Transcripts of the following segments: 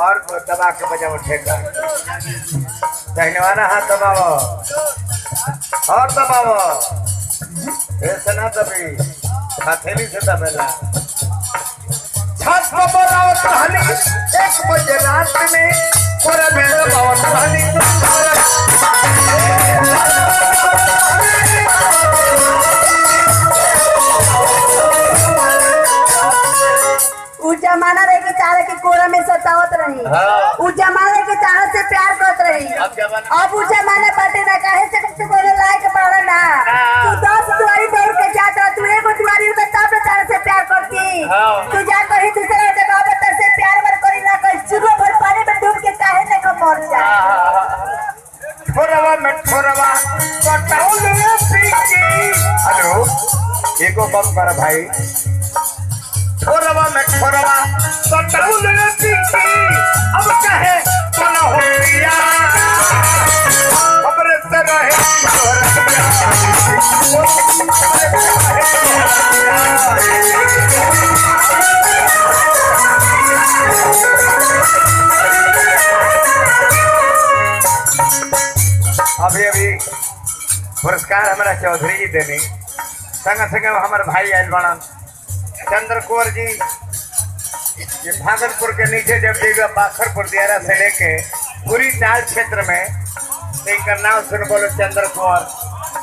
और दबा के बजाओ ठेका दहनवाना हाथ दबाओ और दबाओ ऐसे ना दबी हथेली से दबेला छत पर बोलाओ कहानी 1 बजे रात में पूरा में दबाओ कहानी जमाना रहे के चाहे के कोरा में सतावत रही उस जमाने के चाहे से प्यार करत रही अब उस जमाने बाटे ना काहे से तू बोले लायक पड़ा ना तू 10 दुआरी दौड़ के जाता तू एगो दुआरी में तब चाहे से प्यार करती तू जा कहीं दूसरे जगह पे तर से प्यार वर करी ना कहीं सुबह भर पानी में डूब के काहे ने को मर जा छोरवा में छोरवा कटाऊ ले पीकी हेलो एको बम कर भाई छोरवा में छोरवा कटाऊ ले पीकी अब कहे बना हो गया खबर से रहे अभी अभी पुरस्कार हमारा चौधरी जी देने संग संग हमारे भाई आयल बना चंद्र कुंवर जी ये भागलपुर के नीचे जब देगा बाखरपुर दियारा से लेके पूरी चाल क्षेत्र में एक नाम सुन बोलो चंद्र कुंवर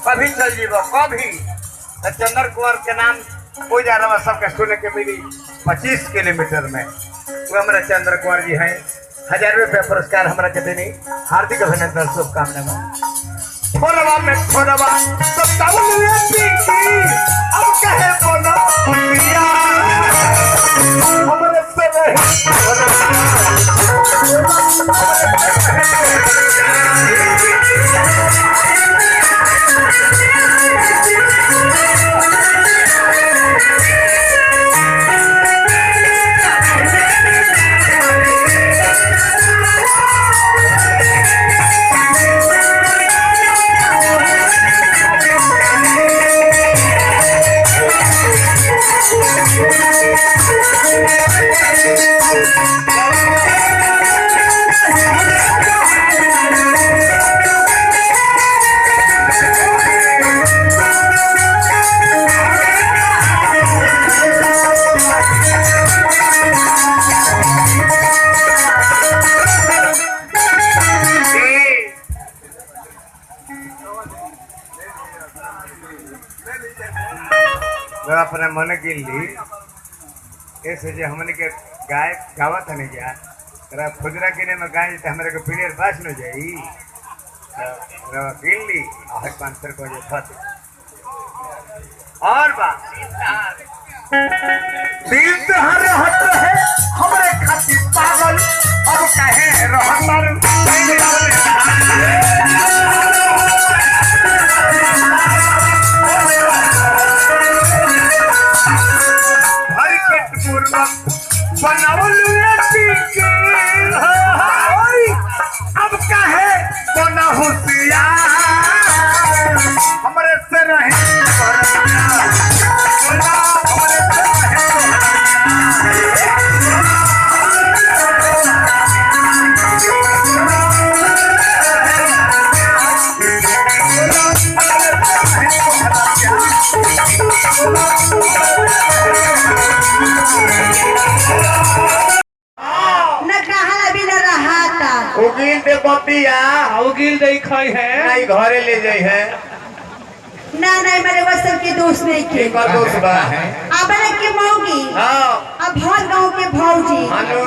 कभी चल जीवो कभी तो चंद्र कुंवर के नाम कोई जा रहा सबके सुने के मिली 25 किलोमीटर में वो हमारे चंद्र कुंवर जी हैं 1000 रुपये पुरस्कार हमारा के देने हार्दिक अभिनंदन शुभकामनाएं छोरवा में छोरवा अब कहे बोलो हमारे से अपने मन के लिए ऐसे जो हमने के गाय गावत है नहीं जा तेरा खुजरा किने में गाय तो हमारे को पीढ़ी पास न जाई रवा गिन ली आज 500 को जो फत और बात दिल तो हर हट है हमारे खातिर पागल अब कहे रहमर अब कहे तो न होशियार हमारे से रहे उगिल दे बपिया उगिल दे खाई है नहीं घरे ले जाई है ना नहीं मेरे बस के दोस्त नहीं के का दोस्त बा है अब के मौगी हां अब भर गांव के भौजी हेलो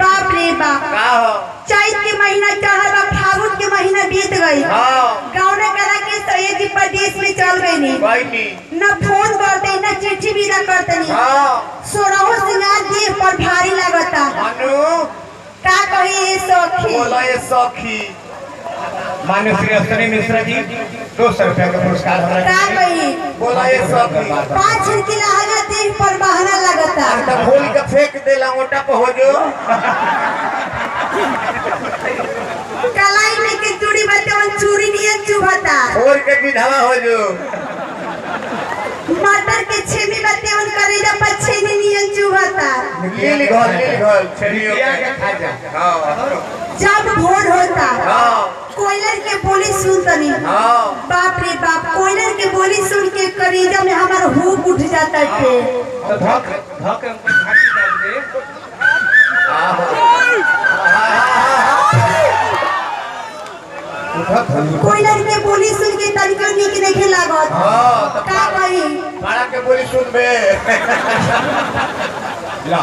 बाप रे बाप का हो चैत के महीना चढ़ा बा फागुन के महीना बीत गई हां गांव ने करा के सये जी प्रदेश में चल गई नहीं भाई नी ना फोन करते ना चिट्ठी भी ना करते नहीं हां सोरहो सिंगार देह पर भारी लगता हेलो का कही ये सखी बोला ये सखी मान्य श्री अश्विनी मिश्रा जी 200 रुपया का पुरस्कार का कही बोला ये सखी 5 की लहंगा देह पर बहाना लगता तो खोल के फेंक दे लंगोटा पे हो जो कलाई में के चूड़ी बते और चूड़ी नहीं चुभता और के विधवा हो जो मटर के छेमी बते और करेजा पर छेनी नहीं चुभता लीली घोल छड़ियों के खा जा जब भोर होता कोयलर के बोली सुनतनी बाप रे बाप, कोयलर के बोली सुन के कलेजा में हमारा हुक उठ जाता है। तो धक धक घाटी डाल दे। कोयलर के बोली सुन के तनिको निक नहीं लागत। का कही बड़ा के बोली सुन बे। ला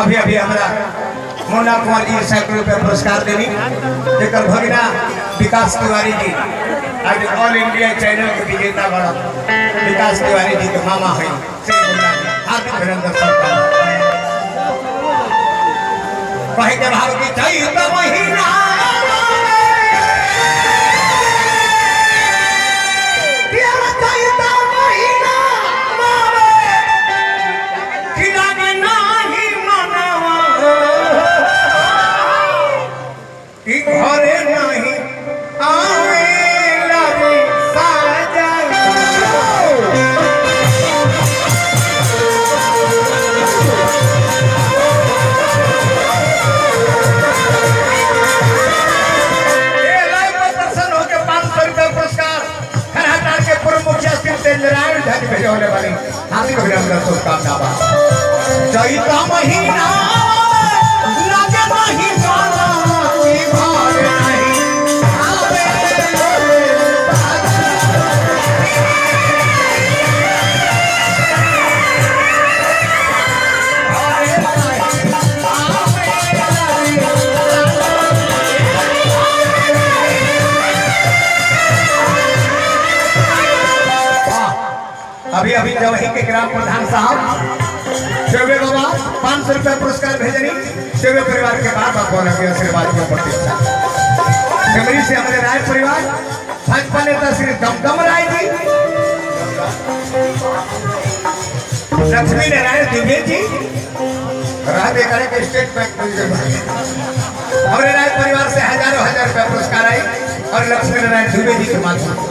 अभी अभी हमारा मुन्ना कुमार जी 100 रुपया पुरस्कार देनी जेकर भगिना विकास तिवारी जी आज ऑल इंडिया चैनल के विजेता बड़ा विकास तिवारी जी के मामा है से मुन्ना जी हार्दिक अभिनंदन करता कहे के भाव की चैत महीना घरे नहीं आवे लगे साजन ये लाइव प्रदर्शन हो के 500 रुपया पुरस्कार खरहटार के पूर्व मुखिया श्री तेजनारायण झा जी भेजे होने वाली हार्दिक अभिनंदन शुभकामना। चैता महीना अभी अभी जवही के ग्राम प्रधान साहब शिवे बाबा 500 रुपया पुरस्कार भेजनी शिवे परिवार के बाद बाप होने के आशीर्वाद की प्रतीक्षा सिमरी से हमारे राय परिवार भाजपा नेता श्री दमदम राय जी लक्ष्मी नारायण दुबे जी राधे करे के स्टेट बैंक हमारे राय परिवार से हजारों हजार रुपया पुरस्कार आई और लक्ष्मी नारायण दुबे जी के माध्यम